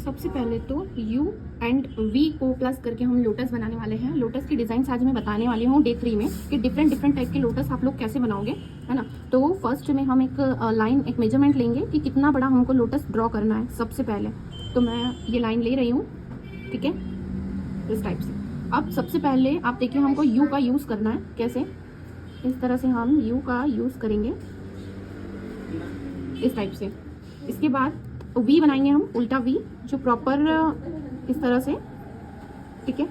सबसे पहले तो U एंड V को प्लस करके हम लोटस बनाने वाले हैं। लोटस की डिज़ाइन आज मैं बताने वाली हूँ डे 3 में कि डिफरेंट टाइप के लोटस आप लोग कैसे बनाओगे, है ना। तो फर्स्ट में हम एक लाइन, एक मेजरमेंट लेंगे कि कितना बड़ा हमको लोटस ड्रॉ करना है। सबसे पहले तो मैं ये लाइन ले रही हूँ, ठीक है, इस टाइप से। अब सबसे पहले आप देखिए हमको U का यूज़ करना है। कैसे? इस तरह से हम U का यूज़ करेंगे, इस टाइप से। इसके बाद V बनाएंगे हम, उल्टा V, जो प्रॉपर इस तरह से, ठीक है।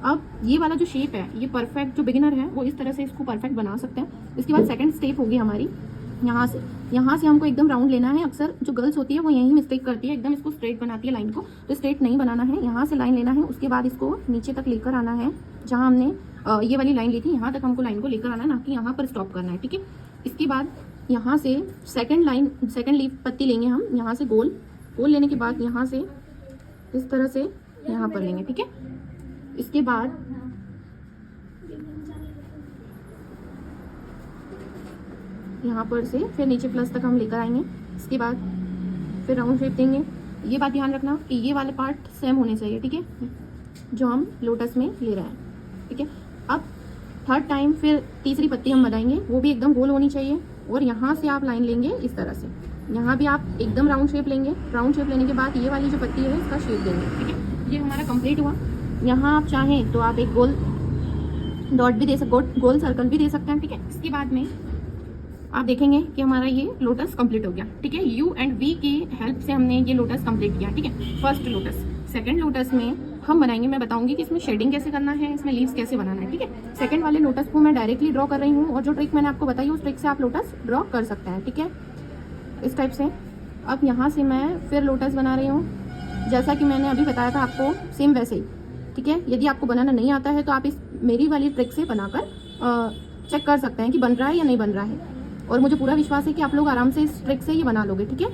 अब ये वाला जो शेप है, ये परफेक्ट, जो बिगिनर है वो इस तरह से इसको परफेक्ट बना सकते हैं। इसके बाद सेकंड स्टेप होगी हमारी, यहाँ से हमको एकदम राउंड लेना है। अक्सर जो गर्ल्स होती है वो यही मिस्टेक करती है, एकदम इसको स्ट्रेट बनाती है लाइन को। तो स्ट्रेट नहीं बनाना है, यहाँ से लाइन लेना है। उसके बाद इसको नीचे तक लेकर आना है, जहाँ हमने ये वाली लाइन ली थी, यहाँ तक हमको लाइन को लेकर आना है, ना कि यहाँ पर स्टॉप करना है, ठीक है। इसके बाद यहाँ से सेकंड लीफ पत्ती लेंगे हम, यहाँ से गोल लेने के बाद यहाँ से इस तरह से यहाँ पर लेंगे, ठीक है। इसके बाद यहाँ पर से फिर नीचे प्लस तक हम लेकर आएंगे। इसके बाद फिर राउंड शेप देंगे। ये बात ध्यान रखना कि ये वाले पार्ट सेम होने चाहिए, ठीक है, जो हम लोटस में ले रहे हैं, ठीक है। अब थर्ड टाइम फिर तीसरी पत्ती हम बनाएंगे, वो भी एकदम गोल होनी चाहिए। और यहाँ से आप लाइन लेंगे इस तरह से, यहाँ भी आप एकदम राउंड शेप लेंगे। राउंड शेप लेने के बाद ये वाली जो पत्ती है इसका शेप देंगे, ठीक है। ये हमारा कंप्लीट हुआ। यहाँ आप चाहें तो आप एक गोल डॉट भी दे सकते, गोल सर्कल भी दे सकते हैं, ठीक है। इसके बाद में आप देखेंगे कि हमारा ये लोटस कंप्लीट हो गया, ठीक है। U एंड V की हेल्प से हमने ये लोटस कंप्लीट किया, ठीक है, फर्स्ट लोटस। सेकंड लोटस में हम बनाएंगे, मैं बताऊंगी कि इसमें शेडिंग कैसे करना है, इसमें लीव्स कैसे बनाना है, ठीक है। सेकंड वाले लोटस को मैं डायरेक्टली ड्रॉ कर रही हूँ, और जो ट्रिक मैंने आपको बताई उस ट्रिक से आप लोटस ड्रॉ कर सकते हैं, ठीक है, इस टाइप से। अब यहाँ से मैं फिर लोटस बना रही हूँ, जैसा कि मैंने अभी बताया था आपको, सेम वैसे ही, ठीक है। यदि आपको बनाना नहीं आता है तो आप इस मेरी वाली ट्रिक से बनाकर चेक कर सकते हैं कि बन रहा है या नहीं बन रहा है। और मुझे पूरा विश्वास है कि आप लोग आराम से इस ट्रिक से ये बना लोगे, ठीक है।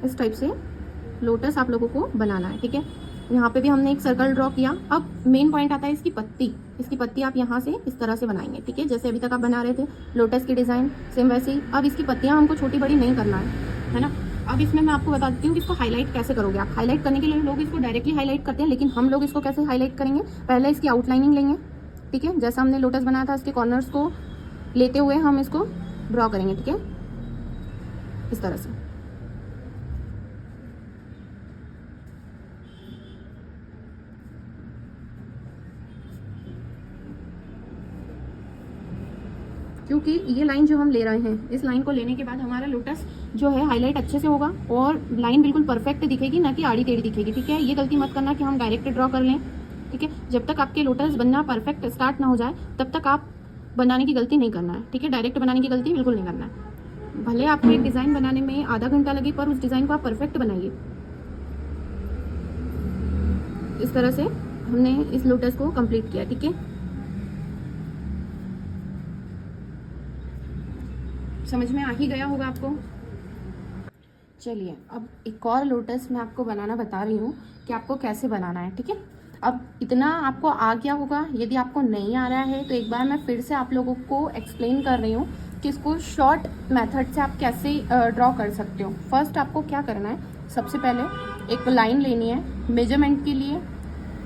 इस टाइप से लोटस आप लोगों को बनाना है, ठीक है। यहाँ पे भी हमने एक सर्कल ड्रॉ किया। अब मेन पॉइंट आता है इसकी पत्ती। इसकी पत्ती आप यहाँ से इस तरह से बनाएंगे, ठीक है, जैसे अभी तक आप बना रहे थे लोटस की डिज़ाइन, सेम वैसे ही। अब इसकी पत्तियाँ हमको छोटी बड़ी नहीं करना है ना। अब इसमें मैं आपको बता देती हूँ कि इसको हाईलाइट कैसे करोगे आप। हाईलाइट करने के लिए लोग इसको डायरेक्टली हाईलाइट करते हैं, लेकिन हम लोग इसको कैसे हाईलाइट करेंगे, पहले इसकी आउटलाइनिंग लेंगे, ठीक है। जैसा हमने लोटस बनाया था इसके कॉर्नर्स को लेते हुए हम इसको ड्रॉ करेंगे, ठीक है, इस तरह से। क्योंकि ये लाइन जो हम ले रहे हैं, इस लाइन को लेने के बाद हमारा लोटस जो है हाईलाइट अच्छे से होगा और लाइन बिल्कुल परफेक्ट दिखेगी, ना कि आड़ी टेढ़ी दिखेगी, ठीक है। ये गलती मत करना कि हम डायरेक्ट ड्रॉ कर लें, ठीक है। जब तक आपके लोटस बनना परफेक्ट स्टार्ट ना हो जाए तब तक आप बनाने की गलती नहीं करना है, ठीक है। डायरेक्ट बनाने की गलती बिल्कुल नहीं करना है। भले आपको एक डिज़ाइन बनाने में आधा घंटा लगे, पर उस डिज़ाइन को आप परफेक्ट बनाइए। इस तरह से हमने इस लोटस को कंप्लीट किया, ठीक है। समझ में आ ही गया होगा आपको। चलिए अब एक और लोटस मैं आपको बनाना बता रही हूँ कि आपको कैसे बनाना है, ठीक है। अब इतना आपको आ गया होगा। यदि आपको नहीं आ रहा है तो एक बार मैं फिर से आप लोगों को एक्सप्लेन कर रही हूँ कि इसको शॉर्ट मेथड से आप कैसे ड्रॉ कर सकते हो। फर्स्ट आपको क्या करना है, सबसे पहले एक लाइन लेनी है मेजरमेंट के लिए,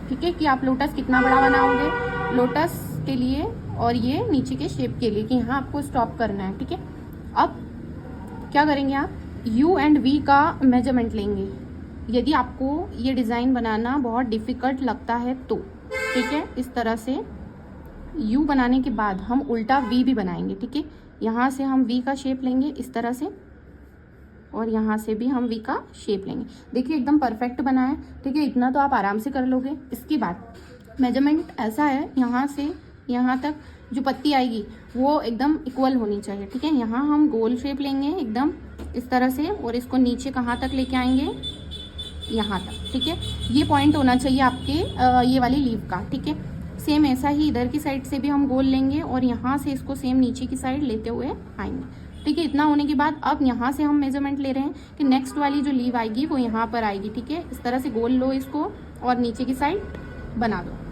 ठीक है, कि आप लोटस कितना बड़ा बनाओगे लोटस के लिए, और ये नीचे के शेप के लिए कि यहाँ आपको स्टॉप करना है, ठीक है। अब क्या करेंगे आप, U एंड V का मेजरमेंट लेंगे। यदि आपको ये डिज़ाइन बनाना बहुत डिफ़िकल्ट लगता है तो, ठीक है, इस तरह से U बनाने के बाद हम उल्टा V भी बनाएंगे, ठीक है। यहाँ से हम V का शेप लेंगे इस तरह से, और यहाँ से भी हम V का शेप लेंगे। देखिए एकदम परफेक्ट बना है, ठीक है। इतना तो आप आराम से कर लोगे। इसके बाद मेजरमेंट ऐसा है, यहाँ से यहाँ तक जो पत्ती आएगी वो एकदम इक्वल होनी चाहिए, ठीक है। यहाँ हम गोल शेप लेंगे एकदम इस तरह से, और इसको नीचे कहाँ तक लेके आएंगे, यहाँ तक, ठीक है। ये पॉइंट होना चाहिए आपके ये वाली लीव का, ठीक है। सेम ऐसा ही इधर की साइड से भी हम गोल लेंगे और यहाँ से इसको सेम नीचे की साइड लेते हुए आएंगे, ठीक है। इतना होने के बाद अब यहाँ से हम मेजरमेंट ले रहे हैं कि नेक्स्ट वाली जो लीव आएगी वो यहाँ पर आएगी, ठीक है। इस तरह से गोल लो इसको और नीचे की साइड बना दो।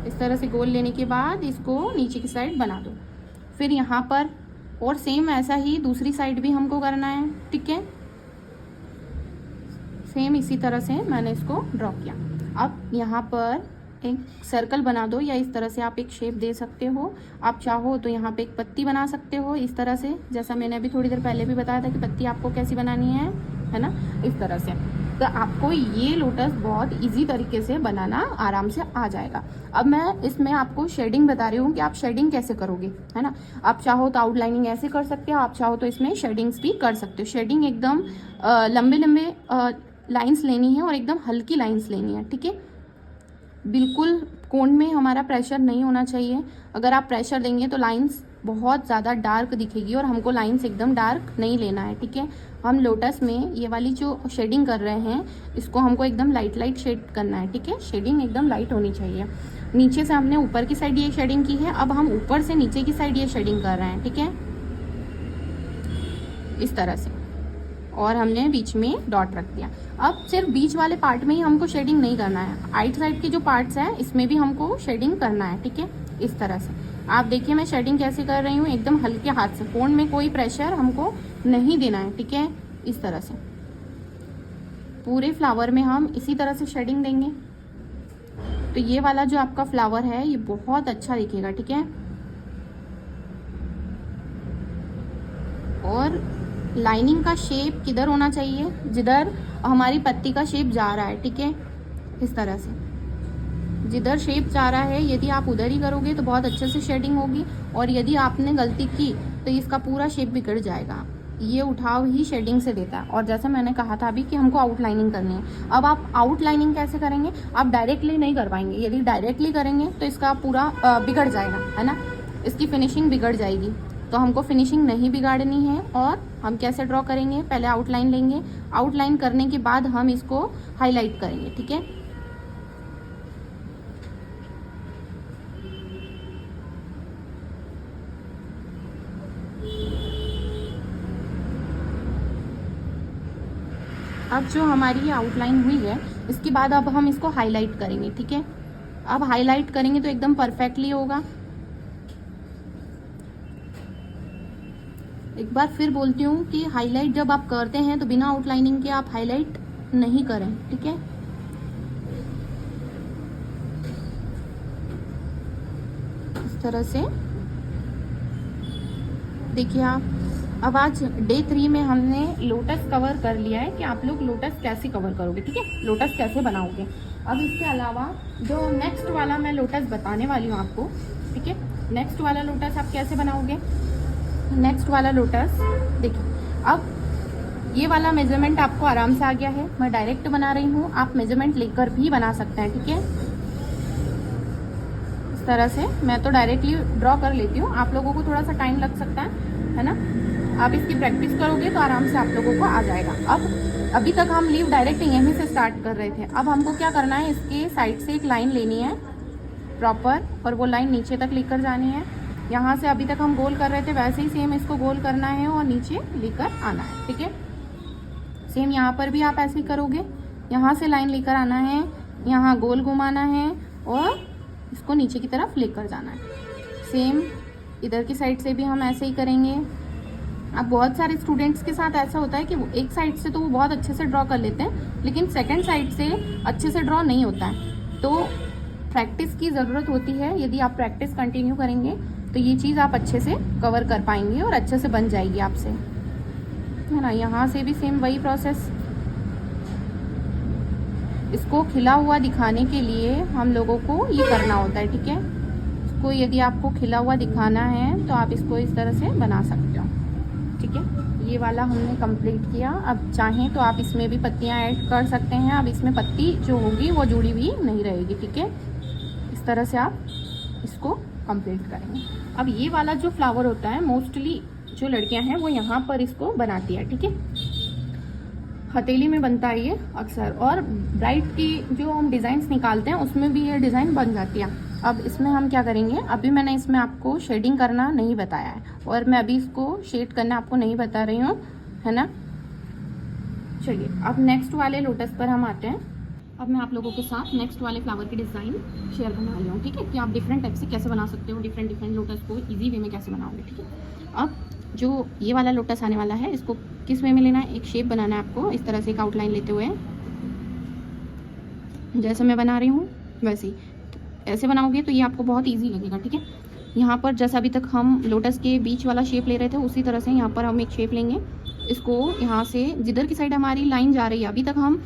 इस तरह से गोल लेने के बाद इसको नीचे की साइड बना दो। फिर यहाँ पर और सेम ऐसा ही दूसरी साइड भी हमको करना है, ठीक है। सेम इसी तरह से मैंने इसको ड्रॉ किया। अब यहाँ पर एक सर्कल बना दो, या इस तरह से आप एक शेप दे सकते हो। आप चाहो तो यहाँ पे एक पत्ती बना सकते हो इस तरह से, जैसा मैंने अभी थोड़ी देर पहले भी बताया था कि पत्ती आपको कैसी बनानी है ना, इस तरह से। तो आपको ये लोटस बहुत इजी तरीके से बनाना आराम से आ जाएगा। अब मैं इसमें आपको शेडिंग बता रही हूँ कि आप शेडिंग कैसे करोगे, है ना। आप चाहो तो आउटलाइनिंग ऐसे कर सकते हो, आप चाहो तो इसमें शेडिंग्स भी कर सकते हो। शेडिंग एकदम लंबे लंबे लाइन्स लेनी है और एकदम हल्की लाइन्स लेनी है, ठीक है। बिल्कुल कोन में हमारा प्रेशर नहीं होना चाहिए। अगर आप प्रेशर देंगे तो लाइंस बहुत ज़्यादा डार्क दिखेगी, और हमको लाइंस एकदम डार्क नहीं लेना है, ठीक है। हम लोटस में ये वाली जो शेडिंग कर रहे हैं, इसको हमको एकदम लाइट शेड करना है, ठीक है। शेडिंग एकदम लाइट होनी चाहिए। नीचे से हमने ऊपर की साइड ये शेडिंग की है, अब हम ऊपर से नीचे की साइड ये शेडिंग कर रहे हैं, ठीक है, इस तरह से। और हमने बीच में डॉट रख दिया। अब सिर्फ बीच वाले पार्ट में ही हमको शेडिंग नहीं करना है, आइट साइड के जो पार्ट्स हैं इसमें भी हमको शेडिंग करना है, ठीक है, इस तरह से। आप देखिए मैं शेडिंग कैसे कर रही हूँ, एकदम हल्के हाथ से, कोन में कोई प्रेशर हमको नहीं देना है, ठीक है, इस तरह से। पूरे फ्लावर में हम इसी तरह से शेडिंग देंगे, तो ये वाला जो आपका फ्लावर है ये बहुत अच्छा दिखेगा, ठीक है। और लाइनिंग का शेप किधर होना चाहिए, जिधर हमारी पत्ती का शेप जा रहा है, ठीक है, इस तरह से। जिधर शेप जा रहा है यदि आप उधर ही करोगे तो बहुत अच्छे से शेडिंग होगी, और यदि आपने गलती की तो इसका पूरा शेप बिगड़ जाएगा। ये उठाव ही शेडिंग से देता है। और जैसे मैंने कहा था अभी कि हमको आउटलाइनिंग करनी है। अब आप आउटलाइनिंग कैसे करेंगे, आप डायरेक्टली नहीं कर पाएंगे। यदि डायरेक्टली करेंगे तो इसका पूरा बिगड़ जाएगा, है ना, इसकी फिनिशिंग बिगड़ जाएगी। तो हमको फिनिशिंग नहीं बिगाड़नी है। और हम कैसे ड्रॉ करेंगे, पहले आउटलाइन लेंगे, आउटलाइन करने के बाद हम इसको हाईलाइट करेंगे, ठीक है। अब जो हमारी ये आउटलाइन हुई है, इसके बाद अब हम इसको हाईलाइट करेंगे, ठीक है। अब हाईलाइट करेंगे तो एकदम परफेक्टली होगा। एक बार फिर बोलती हूँ कि हाईलाइट जब आप करते हैं तो बिना आउटलाइनिंग के आप हाईलाइट नहीं करें, ठीक है। इस तरह से देखिए आप। अब आज डे 3 में हमने लोटस कवर कर लिया है कि आप लोग लोटस कैसे कवर करोगे, ठीक है, लोटस कैसे बनाओगे। अब इसके अलावा जो नेक्स्ट वाला मैं लोटस बताने वाली हूँ आपको, ठीक है, नेक्स्ट वाला लोटस आप कैसे बनाओगे। नेक्स्ट वाला लोटस देखिए, अब ये वाला मेजरमेंट आपको आराम से आ गया है, मैं डायरेक्ट बना रही हूँ, आप मेजरमेंट लेकर भी बना सकते हैं, ठीक है। इस तरह से मैं तो डायरेक्टली ड्रॉ कर लेती हूँ, आप लोगों को थोड़ा सा टाइम लग सकता है ना। आप इसकी प्रैक्टिस करोगे तो आराम से आप लोगों को आ जाएगा। अब अभी तक हम लीव डायरेक्ट यहीं से स्टार्ट कर रहे थे। अब हमको क्या करना है, इसके साइड से एक लाइन लेनी है प्रॉपर, और वो लाइन नीचे तक लेकर जानी है। यहाँ से अभी तक हम गोल कर रहे थे वैसे ही सेम इसको गोल करना है और नीचे लेकर आना है, ठीक है। सेम यहाँ पर भी आप ऐसे ही करोगे, यहाँ से लाइन लेकर आना है, यहाँ गोल घुमाना है और इसको नीचे की तरफ लेकर जाना है। सेम इधर की साइड से भी हम ऐसे ही करेंगे। अब बहुत सारे स्टूडेंट्स के साथ ऐसा होता है कि वो एक साइड से तो वो बहुत अच्छे से ड्रॉ कर लेते हैं, लेकिन सेकंड साइड से अच्छे से ड्रॉ नहीं होता है। तो प्रैक्टिस की ज़रूरत होती है। यदि आप प्रैक्टिस कंटिन्यू करेंगे तो ये चीज़ आप अच्छे से कवर कर पाएंगे और अच्छे से बन जाएगी आपसे, है ना। यहाँ से भी सेम वही प्रोसेस। इसको खिला हुआ दिखाने के लिए हम लोगों को ये करना होता है, ठीक है। इसको यदि आपको खिला हुआ दिखाना है तो आप इसको इस तरह से बना सकते हो, ठीक है। ये वाला हमने कंप्लीट किया। अब चाहें तो आप इसमें भी पत्तियां ऐड कर सकते हैं। अब इसमें पत्ती जो होगी वो जुड़ी हुई नहीं रहेगी, ठीक है। इस तरह से आप इसको कंप्लीट करेंगे। अब ये वाला जो फ्लावर होता है मोस्टली जो लड़कियां हैं वो यहाँ पर इसको बनाती है, ठीक है। हथेली में बनता है ये अक्सर, और ब्राइड की जो हम डिज़ाइंस निकालते हैं उसमें भी ये डिज़ाइन बन जाती है। अब इसमें हम क्या करेंगे, अभी मैंने इसमें आपको शेडिंग करना नहीं बताया है और मैं अभी इसको शेड करना आपको नहीं बता रही हूँ, है ना। चलिए अब नेक्स्ट वाले लोटस पर हम आते हैं। अब मैं आप लोगों के साथ नेक्स्ट वाले फ्लावर की डिज़ाइन शेयर करने वाली हूँ, ठीक है, कि आप डिफरेंट टाइप से कैसे बना सकते हो, डिफरेंट लोटस को ईजी वे में कैसे बनाओगे, ठीक है। अब जो ये वाला लोटस आने वाला है इसको किस वे में लेना है, एक शेप बनाना है आपको इस तरह से, एक आउटलाइन लेते हुए जैसे मैं बना रही हूँ वैसे ही। ऐसे बनाओगे तो ये आपको बहुत ईजी लगेगा, ठीक है। यहाँ पर जैसा अभी तक हम लोटस के बीच वाला शेप ले रहे थे, उसी तरह से यहाँ पर हम एक शेप लेंगे। इसको यहाँ से जिधर की साइड हमारी लाइन जा रही है, अभी तक हम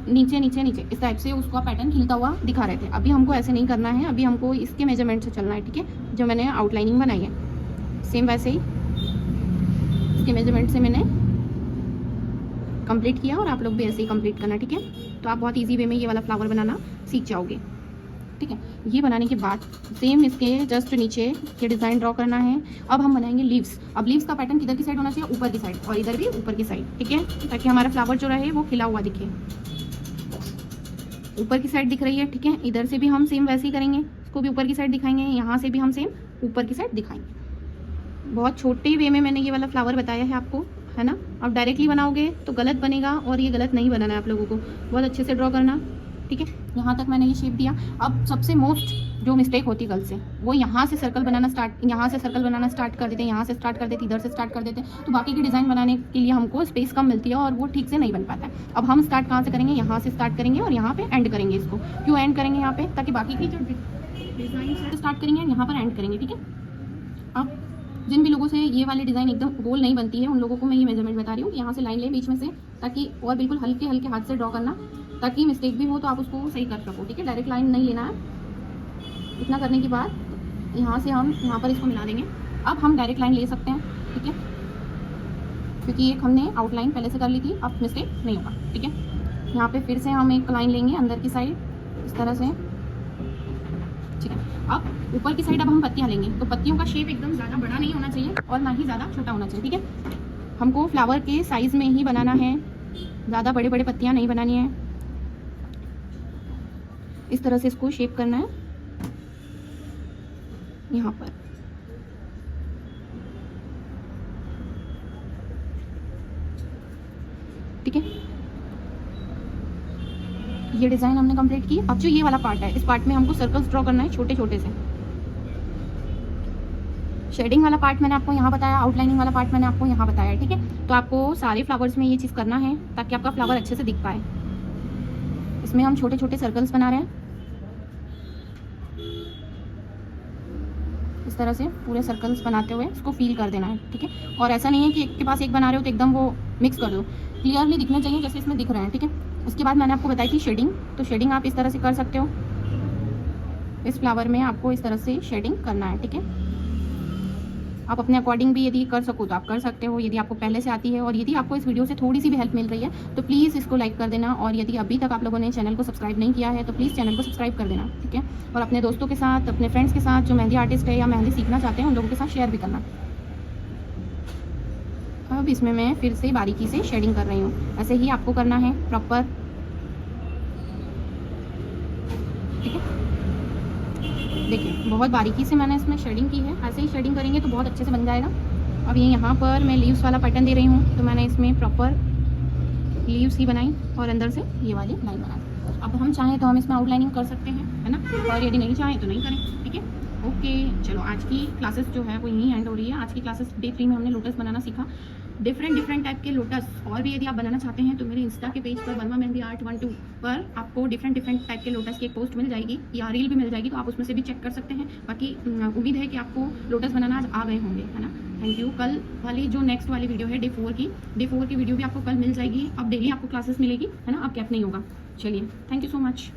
नीचे नीचे नीचे इस टाइप से उसका पैटर्न खिलता हुआ दिखा रहे थे। अभी हमको ऐसे नहीं करना है, अभी हमको इसके मेजरमेंट से चलना है, ठीक है। जो मैंने आउटलाइनिंग बनाई है सेम वैसे ही इसके मेजरमेंट से मैंने कंप्लीट किया, और आप लोग भी ऐसे ही कंप्लीट करना, ठीक है। तो आप बहुत ईजी वे में ये वाला फ्लावर बनाना सीख जाओगे, ठीक है। ये बनाने के बाद सेम इसके जस्ट नीचे ये डिज़ाइन ड्रॉ करना है। अब हम बनाएंगे लीव्स। अब लीव्स का पैटर्न किधर की साइड होना चाहिए? ऊपर की साइड, और इधर भी ऊपर की साइड, ठीक है, ताकि हमारा फ्लावर जो रहे वो खिला हुआ दिखे। ऊपर की साइड दिख रही है, ठीक है। इधर से भी हम सेम वैसे ही करेंगे, इसको भी ऊपर की साइड दिखाएंगे, यहाँ से भी हम सेम ऊपर की साइड दिखाएंगे। बहुत छोटे वे में मैंने ये वाला फ्लावर बताया है आपको, है ना। अब डायरेक्टली बनाओगे तो गलत बनेगा, और ये गलत नहीं बनाना है आप लोगों को, बहुत अच्छे से ड्रॉ करना, ठीक है। यहाँ तक मैंने ये शेप दिया। अब सबसे मोस्ट जो मिस्टेक होती है गर्ल्स से, वो यहाँ से सर्कल बनाना स्टार्ट कर देते हैं, यहाँ से स्टार्ट कर देते, इधर से स्टार्ट कर देते हैं, तो बाकी की डिज़ाइन बनाने के लिए हमको स्पेस कम मिलती है और वो ठीक से नहीं बन पाता है। अब हम स्टार्ट कहाँ से करेंगे? यहाँ से स्टार्ट करेंगे और यहाँ पे एंड करेंगे। इसको क्यों एंड करेंगे यहाँ पे? ताकि बाकी की जो डिज़ाइन स्टार्ट करेंगे यहाँ पर एंड करेंगे, ठीक है। अब जिन भी लोगों से ये वाली डिज़ाइन एकदम गोल नहीं बनती है, उन लोगों को मैं ये मेजरमेंट बता रही हूँ। यहाँ से लाइन ले बीच में से, ताकि और बिल्कुल हल्के हल्के हाथ से ड्रॉ करना, ताकि मिस्टेक भी हो तो आप उसको सही कर सको, ठीक है। डायरेक्ट लाइन नहीं लेना है। इतना करने के बाद यहाँ से हम यहाँ पर इसको मिला देंगे। अब हम डायरेक्ट लाइन ले सकते हैं, ठीक है, क्योंकि एक हमने आउटलाइन पहले से कर ली थी, अब मिस्टेक नहीं होगा, ठीक है। यहाँ पे फिर से हम एक लाइन लेंगे अंदर की साइड इस तरह से, ठीक है। अब ऊपर की साइड अब हम पत्तियाँ लेंगे, तो पत्तियों का शेप एकदम ज़्यादा बड़ा नहीं होना चाहिए और ना ही ज़्यादा छोटा होना चाहिए, ठीक है। हमको फ्लावर के साइज़ में ही बनाना है, ज़्यादा बड़े बड़े पत्तियाँ नहीं बनानी है। इस तरह से इसको शेप करना है यहाँ पर, ठीक है। ये डिज़ाइन हमने कंप्लीट की। अब जो ये वाला पार्ट है, इस पार्ट में हमको सर्कल्स ड्रॉ करना है छोटे छोटे से। शेडिंग वाला पार्ट मैंने आपको यहाँ बताया, आउटलाइनिंग वाला पार्ट मैंने आपको यहाँ बताया, ठीक है। तो आपको सारे फ्लावर्स में ये चीज़ करना है ताकि आपका फ्लावर अच्छे से दिख पाए। इसमें हम छोटे छोटे सर्कल्स बना रहे हैं इस तरह से, पूरे सर्कल्स बनाते हुए इसको फील कर देना है, ठीक है। और ऐसा नहीं है कि एक के पास एक बना रहे हो तो एकदम वो मिक्स कर दो, क्लियरली दिखना चाहिए जैसे इसमें दिख रहे हैं, ठीक है। उसके बाद मैंने आपको बताई थी शेडिंग, तो शेडिंग आप इस तरह से कर सकते हो। इस फ्लावर में आपको इस तरह से शेडिंग करना है, ठीक है। आप अपने अकॉर्डिंग भी यदि कर सको तो आप कर सकते हो, यदि आपको पहले से आती है। और यदि आपको इस वीडियो से थोड़ी सी भी हेल्प मिल रही है तो प्लीज़ इसको लाइक कर देना, और यदि अभी तक आप लोगों ने चैनल को सब्सक्राइब नहीं किया है तो प्लीज़ चैनल को सब्सक्राइब कर देना, ठीक है। और अपने दोस्तों के साथ, अपने फ्रेंड्स के साथ जो मेहंदी आर्टिस्ट है या मेहंदी सीखना चाहते हैं, उन लोगों के साथ शेयर भी करना। अब इसमें मैं फिर से बारीकी से शेडिंग कर रही हूँ, ऐसे ही आपको करना है प्रॉपर, ठीक है। देखिए बहुत बारीकी से मैंने इसमें शेडिंग की है, ऐसे ही शेडिंग करेंगे तो बहुत अच्छे से बन जाएगा। अब ये यहाँ पर मैं लीव्स वाला पैटर्न दे रही हूँ, तो मैंने इसमें प्रॉपर लीव्स ही बनाई और अंदर से ये वाली लाइन बनाई। अब हम चाहें तो हम इसमें आउटलाइनिंग कर सकते हैं, है ना, और यदि नहीं चाहें तो नहीं करें, ठीक है। ओके, चलो आज की क्लासेस जो है वो यहीं एंड हो रही है। आज की क्लासेस डे 3 में हमने लोटस बनाना सीखा, डिफरेंट टाइप के लोटस। और भी यदि आप बनाना चाहते हैं तो मेरे इंस्टा के पेज पर वर्मा मेहंदी आर्ट 12 पर आपको डिफरेंट टाइप के लोटस की एक पोस्ट मिल जाएगी या रील भी मिल जाएगी, तो आप उसमें से भी चेक कर सकते हैं। बाकी उम्मीद है कि आपको लोटस बनाना आज आ गए होंगे, है ना। Thank you. कल वाली जो नेक्स्ट वाली वीडियो है डे 4 की वीडियो भी आपको कल मिल जाएगी। अब डेली आपको क्लासेस मिलेगी, है ना, अब कैप नहीं होगा। चलिए, थैंक यू सो मच।